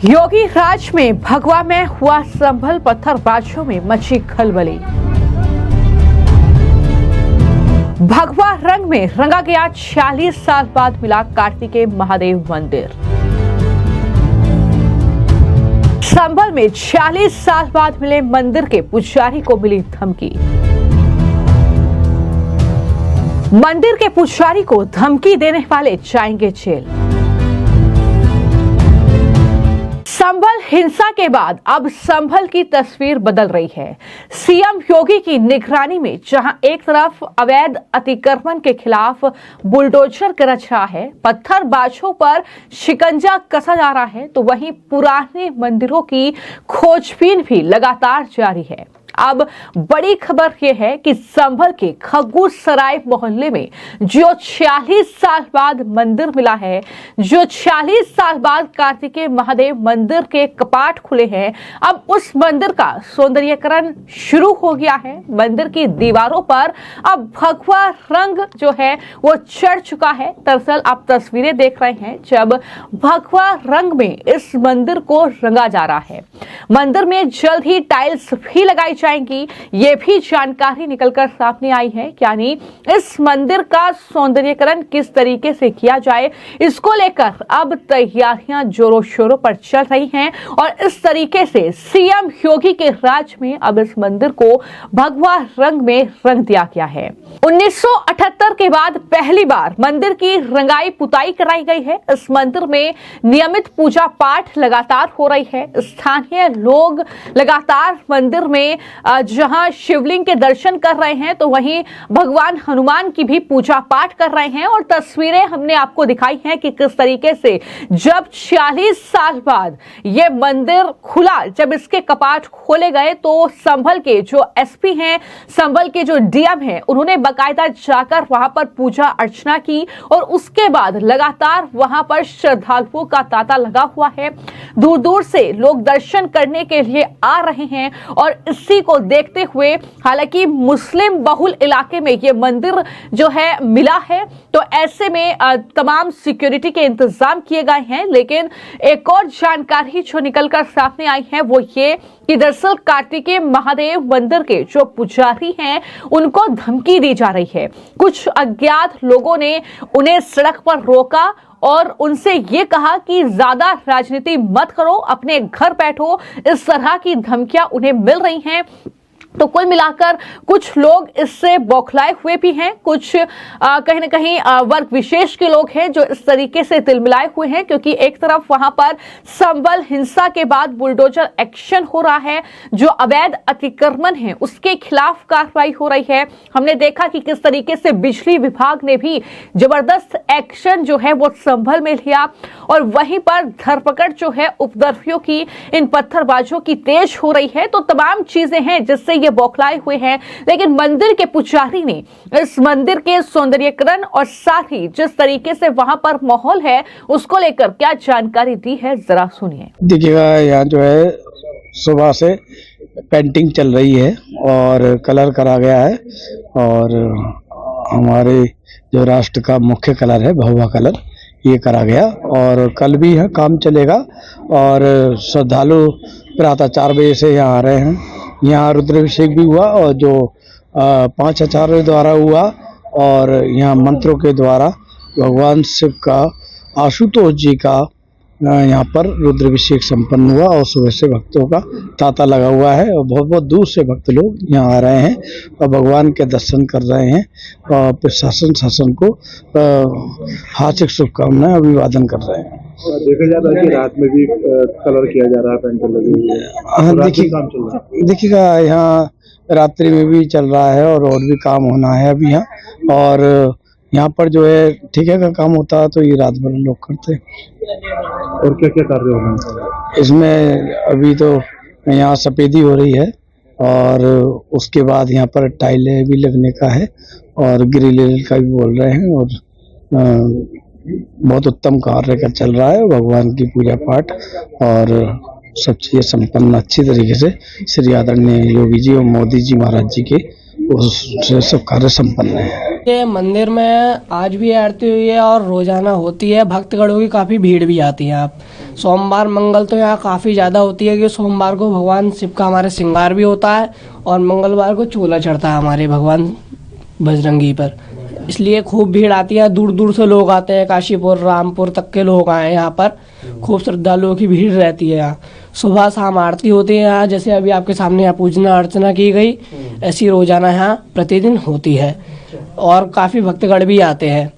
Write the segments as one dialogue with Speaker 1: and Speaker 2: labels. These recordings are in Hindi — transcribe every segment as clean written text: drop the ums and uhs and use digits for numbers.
Speaker 1: योगी राज में भगवा में हुआ संभल पत्थरबाजों में मची खलबली। भगवा रंग में रंगा गया 46 साल बाद मिला कार्तिकेय महादेव मंदिर। संभल में 46 साल बाद मिले मंदिर के पुजारी को मिली धमकी। मंदिर के पुजारी को धमकी देने वाले जाएंगे जेल। संभल हिंसा के बाद अब संभल की तस्वीर बदल रही है। सीएम योगी की निगरानी में जहां एक तरफ अवैध अतिक्रमण के खिलाफ बुलडोजर गरज रहा है, पत्थरबाजों पर शिकंजा कसा जा रहा है, तो वहीं पुराने मंदिरों की खोजबीन भी लगातार जारी है। अब बड़ी खबर यह है कि संभल के खग्गू सराय मोहल्ले में जो 46 साल बाद मंदिर मिला है, जो 46 साल बाद कार्तिकेय महादेव मंदिर के कपाट खुले हैं, अब उस मंदिर का सौंदर्यीकरण शुरू हो गया है। मंदिर की दीवारों पर अब भगवा रंग जो है वो चढ़ चुका है। दरअसल आप तस्वीरें देख रहे हैं जब भगवा रंग में इस मंदिर को रंगा जा रहा है। मंदिर में जल्द ही टाइल्स भी लगाई जाएंगी, ये भी जानकारी निकलकर सामने आई है। यानी इस मंदिर का सौंदर्यीकरण किस तरीके से किया जाए, इसको लेकर अब तैयारियां जोरों शोरों पर चल रही हैं और इस तरीके से सीएम योगी के राज में अब इस मंदिर को भगवा रंग में रंग दिया गया है। 1978 के बाद पहली बार मंदिर की रंगाई पुताई कराई गई है। इस मंदिर में नियमित पूजा पाठ लगातार हो रही है। स्थानीय लोग लगातार मंदिर में जहां शिवलिंग के दर्शन कर रहे हैं, तो वहीं भगवान हनुमान की भी पूजा पाठ कर रहे हैं। और तस्वीरें हमने आपको दिखाई हैं कि किस तरीके से जब 46 साल बाद ये मंदिर खुला, जब इसके कपाट खोले गए, तो संभल के जो एसपी हैं, संभल के जो डीएम हैं, उन्होंने बाकायदा जाकर वहां पर पूजा अर्चना की और उसके बाद लगातार वहां पर श्रद्धालुओं का तांता लगा हुआ है। दूर दूर से लोग दर्शन करने के लिए आ रहे हैं और इसी को देखते हुए, हालांकि मुस्लिम बहुल इलाके में ये मंदिर जो है मिला है, तो ऐसे में तमाम सिक्योरिटी के इंतजाम किए गए हैं। लेकिन एक और जानकारी जो निकलकर सामने आई है वो ये कि दरअसल कार्तिकेय महादेव मंदिर के जो पुजारी हैं उनको धमकी दी जा रही है। कुछ अज्ञात लोगों ने उन्हें सड़क पर रोका और उनसे ये कहा कि ज्यादा राजनीति मत करो, अपने घर बैठो। इस तरह की धमकियां उन्हें मिल रही हैं। तो कुल मिलाकर कुछ लोग इससे बौखलाए हुए भी हैं, कुछ कहीं ना कहीं वर्ग विशेष के लोग हैं जो इस तरीके से तिलमिलाए हुए हैं, क्योंकि एक तरफ वहां पर संभल हिंसा के बाद बुलडोजर एक्शन हो रहा है, जो अवैध अतिक्रमण है उसके खिलाफ कार्रवाई हो रही है। हमने देखा कि किस तरीके से बिजली विभाग ने भी जबरदस्त एक्शन जो है वो संभल में लिया और वहीं पर धरपकड़ जो है उपद्रवियों की, इन पत्थरबाजों की तेज हो रही है। तो तमाम चीजें हैं जिससे ये बौखलाए हुए हैं। लेकिन मंदिर के पुजारी ने इस मंदिर के सौंदर्यीकरण और साथ ही जिस तरीके से वहां पर माहौल है उसको लेकर क्या जानकारी दी है, जरा सुनिए।
Speaker 2: देखिएगा, यहाँ जो है सुबह से पेंटिंग चल रही है और कलर करा गया है और हमारे जो राष्ट्र का मुख्य कलर है भगवा कलर, ये करा गया और कल भी यहाँ काम चलेगा। और श्रद्धालु प्रातः 4 बजे से यहाँ आ रहे हैं। यहाँ रुद्राभिषेक भी हुआ और जो 5 आचार्यों द्वारा हुआ और यहाँ मंत्रों के द्वारा भगवान शिव का, आशुतोष जी का यहाँ पर रुद्राभिषेक संपन्न हुआ और सुबह से भक्तों का तांता लगा हुआ है और बहुत बहुत दूर से भक्त लोग यहाँ आ रहे हैं और भगवान के दर्शन कर रहे हैं और प्रशासन शासन को हार्दिक शुभकामनाएं अभिवादन कर रहे हैं।
Speaker 3: देखा जाता है कि रात में भी कलर किया जा रहा है, पेंट लगी हुई है।
Speaker 2: हाँ, देखिएगा यहाँ रात्रि में भी चल रहा है और भी काम होना है अभी यहाँ। और यहाँ पर जो है ठेके का काम होता है तो ये रात भर लोग करते हैं।
Speaker 3: और क्या क्या कार्य हो रहे हैं
Speaker 2: इसमें? अभी तो यहाँ सफेदी हो रही है और उसके बाद यहाँ पर टाइलें भी लगने का है और ग्रिल का भी बोल रहे हैं और बहुत उत्तम कार्य का चल रहा है। भगवान की पूजा पाठ और सब चीजें संपन्न अच्छी तरीके से श्री आदरणीय योगी जी और मोदी जी महाराज जी के उससे सब कार्य संपन्न है।
Speaker 4: ये मंदिर में आज भी आरती हुई है और रोजाना होती है। भक्तगणों की काफी भीड़ भी आती है। आप सोमवार मंगल तो यहाँ काफ़ी ज़्यादा होती है कि सोमवार को भगवान शिव का हमारे श्रृंगार भी होता है और मंगलवार को चूल्हा चढ़ता है हमारे भगवान बजरंगी पर, इसलिए खूब भीड़ आती है। दूर दूर से लोग आते हैं, काशीपुर रामपुर तक के लोग आए हैं यहाँ पर। खूब श्रद्धालुओं की भीड़ रहती है यहाँ। सुबह शाम आरती होती है यहाँ, जैसे अभी आपके सामने यहाँ पूजना अर्चना की गई, ऐसी रोजाना यहाँ प्रतिदिन होती है और काफ़ी भक्तगण भी आते हैं।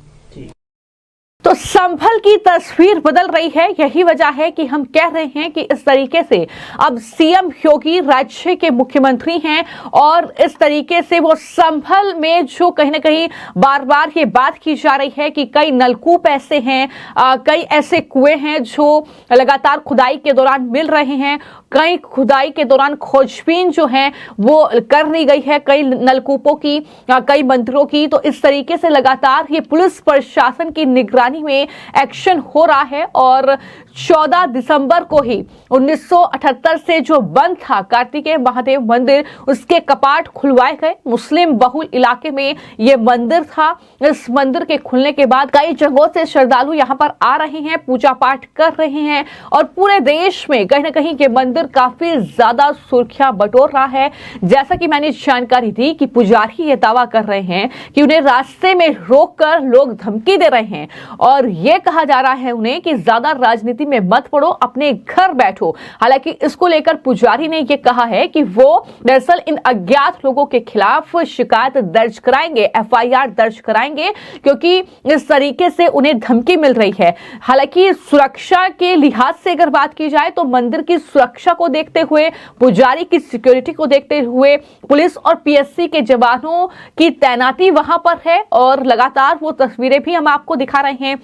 Speaker 1: तो संभल की तस्वीर बदल रही है। यही वजह है कि हम कह रहे हैं कि इस तरीके से अब सीएम योगी राज्य के मुख्यमंत्री हैं और इस तरीके से वो संभल में जो कहीं ना कहीं बार बार ये बात की जा रही है कि कई नलकूप ऐसे हैं, कई ऐसे कुएं हैं जो लगातार खुदाई के दौरान मिल रहे हैं, कई खुदाई के दौरान खोजबीन जो है वो कर ली गई है, कई नलकूपों की, कई मंदिरों की। तो इस तरीके से लगातार ये पुलिस प्रशासन की निगरानी में एक्शन हो रहा है और 14 दिसंबर को ही 1978 से जो बंद था कार्तिकेय महादेव मंदिर, उसके कपाट खुलवाए गए। मुस्लिम बहुल इलाके में ये मंदिर था। इस मंदिर के खुलने के बाद कई जगहों से श्रद्धालु यहाँ पर आ रहे हैं, पूजा पाठ कर रहे हैं और पूरे देश में कहीं ना कहीं ये मंदिर काफी ज्यादा सुर्खियां बटोर रहा है। जैसा कि मैंने जानकारी दी कि पुजारी ये दावा कर रहे हैं कि उन्हें रास्ते में रोककर लोग धमकी दे रहे हैं और ये कहा जा रहा है उन्हें कि ज्यादा राजनीति में मत पड़ो, अपने घर बैठो। हालांकि इसको लेकर पुजारी ने ये कहा है कि वो दरअसल इन अज्ञात लोगों के खिलाफ शिकायत दर्ज कराएंगे, एफआईआर दर्ज कराएंगे, क्योंकि इस तरीके से उन्हें धमकी मिल रही है। हालांकि सुरक्षा के लिहाज से अगर बात की जाए तो मंदिर की सुरक्षा को देखते हुए, पुजारी की सिक्योरिटी को देखते हुए पुलिस और पीएससी के जवानों की तैनाती वहां पर है और लगातार वो तस्वीरें भी हम आपको दिखा रहे हैं,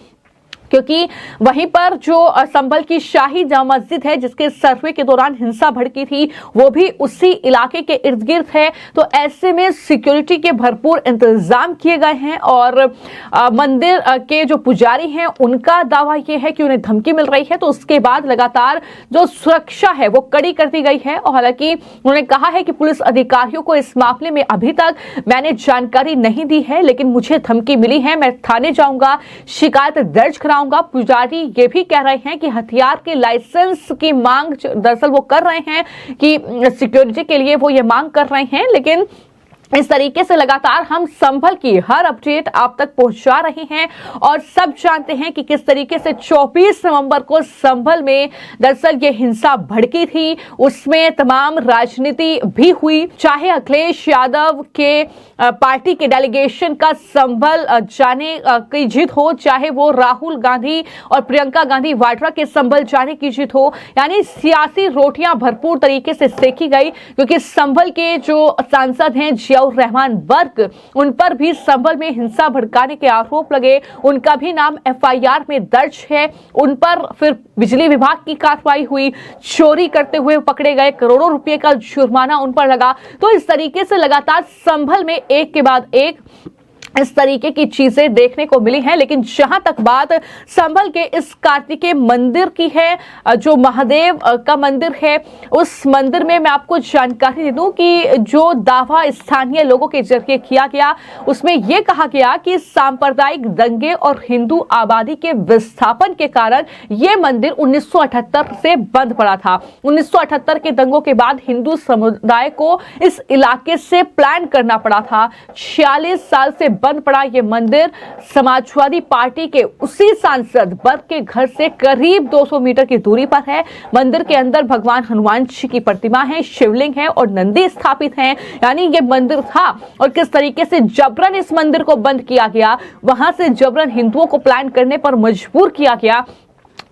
Speaker 1: क्योंकि वहीं पर जो संभल की शाही जामा मस्जिद है जिसके सर्वे के दौरान हिंसा भड़की थी, वो भी उसी इलाके के इर्द गिर्द है। तो ऐसे में सिक्योरिटी के भरपूर इंतजाम किए गए हैं और मंदिर के जो पुजारी हैं उनका दावा यह है कि उन्हें धमकी मिल रही है। तो उसके बाद लगातार जो सुरक्षा है वो कड़ी कर दी गई है और हालांकि उन्होंने कहा है कि पुलिस अधिकारियों को इस मामले में अभी तक मैंने जानकारी नहीं दी है, लेकिन मुझे धमकी मिली है, मैं थाने जाऊंगा, शिकायत दर्ज कराऊंगा। पुजारी ये भी कह रहे हैं कि हथियार के लाइसेंस की मांग दरअसल वो कर रहे हैं कि सिक्योरिटी के लिए वो ये मांग कर रहे हैं, लेकिन इस तरीके से लगातार हम संभल की हर अपडेट आप तक पहुंचा रहे हैं और सब जानते हैं कि किस तरीके से 24 नवंबर को संभल में दरअसल ये हिंसा भड़की थी। उसमें तमाम राजनीति भी हुई, चाहे अखिलेश यादव के पार्टी के डेलीगेशन का संभल जाने की जिद हो, चाहे वो राहुल गांधी और प्रियंका गांधी वाड्रा के संभल जाने की जिद हो, यानी सियासी रोटियां भरपूर तरीके से सेकी गई, क्योंकि संभल के जो सांसद हैं रहमान वर्क, उन पर भी संभल में हिंसा भड़काने के आरोप लगे, उनका भी नाम एफआईआर में दर्ज है। उन पर फिर बिजली विभाग की कार्रवाई हुई, चोरी करते हुए पकड़े गए, करोड़ों रुपए का जुर्माना उन पर लगा। तो इस तरीके से लगातार संभल में एक के बाद एक इस तरीके की चीजें देखने को मिली हैं। लेकिन जहां तक बात संभल के इस कार्तिकेय मंदिर की है, जो महादेव का मंदिर है, उस मंदिर में मैं आपको जानकारी दे दूं कि जो दावा स्थानीय लोगों के जरिए किया गया उसमें यह कहा गया कि सांप्रदायिक दंगे और हिंदू आबादी के विस्थापन के कारण यह मंदिर 1978 से बंद पड़ा था। 1978 के दंगों के बाद हिंदू समुदाय को इस इलाके से प्लान करना पड़ा था। 46 साल से बंद पड़ा ये मंदिर समाजवादी पार्टी के उसी सांसद वर्ग के घर से करीब 200 मीटर की दूरी पर है। मंदिर के अंदर भगवान हनुमान जी की प्रतिमा है, शिवलिंग है और नंदी स्थापित हैं। यानी ये मंदिर था और किस तरीके से जबरन इस मंदिर को बंद किया गया, वहां से जबरन हिंदुओं को प्लान करने पर मजबूर किया गया,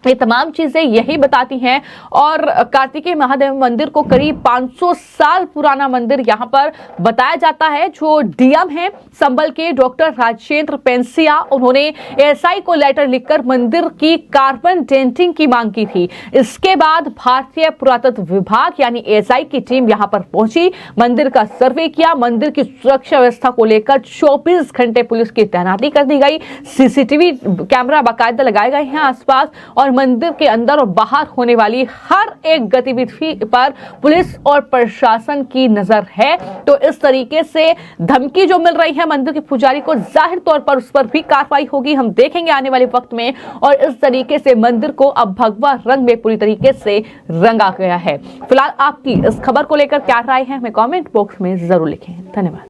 Speaker 1: ये तमाम चीजें यही बताती हैं। और कार्तिकेय महादेव मंदिर को करीब 500 साल पुराना मंदिर यहां पर बताया जाता है। जो डीएम है संभल के डॉक्टर राजेंद्र पेंसिया, उन्होंने एएसआई को लेटर लिखकर मंदिर की कार्बन डेंटिंग की मांग की थी। इसके बाद भारतीय पुरातत्व विभाग यानी एएसआई की टीम यहां पर पहुंची, मंदिर का सर्वे किया, मंदिर की सुरक्षा व्यवस्था को लेकर 24 घंटे पुलिस की तैनाती कर दी गई, सीसीटीवी कैमरा बाकायदा लगाए गए हैं आसपास और और मंदिर के अंदर और बाहर होने वाली हर एक गतिविधि पर पुलिस और प्रशासन की नजर है। तो इस तरीके से धमकी जो मिल रही है मंदिर के पुजारी को, जाहिर तौर पर उस पर भी कार्रवाई होगी, हम देखेंगे आने वाले वक्त में। और इस तरीके से मंदिर को अब भगवा रंग में पूरी तरीके से रंगा गया है। फिलहाल आपकी इस खबर को लेकर क्या राय है, हमें कमेंट बॉक्स में जरूर लिखें। धन्यवाद।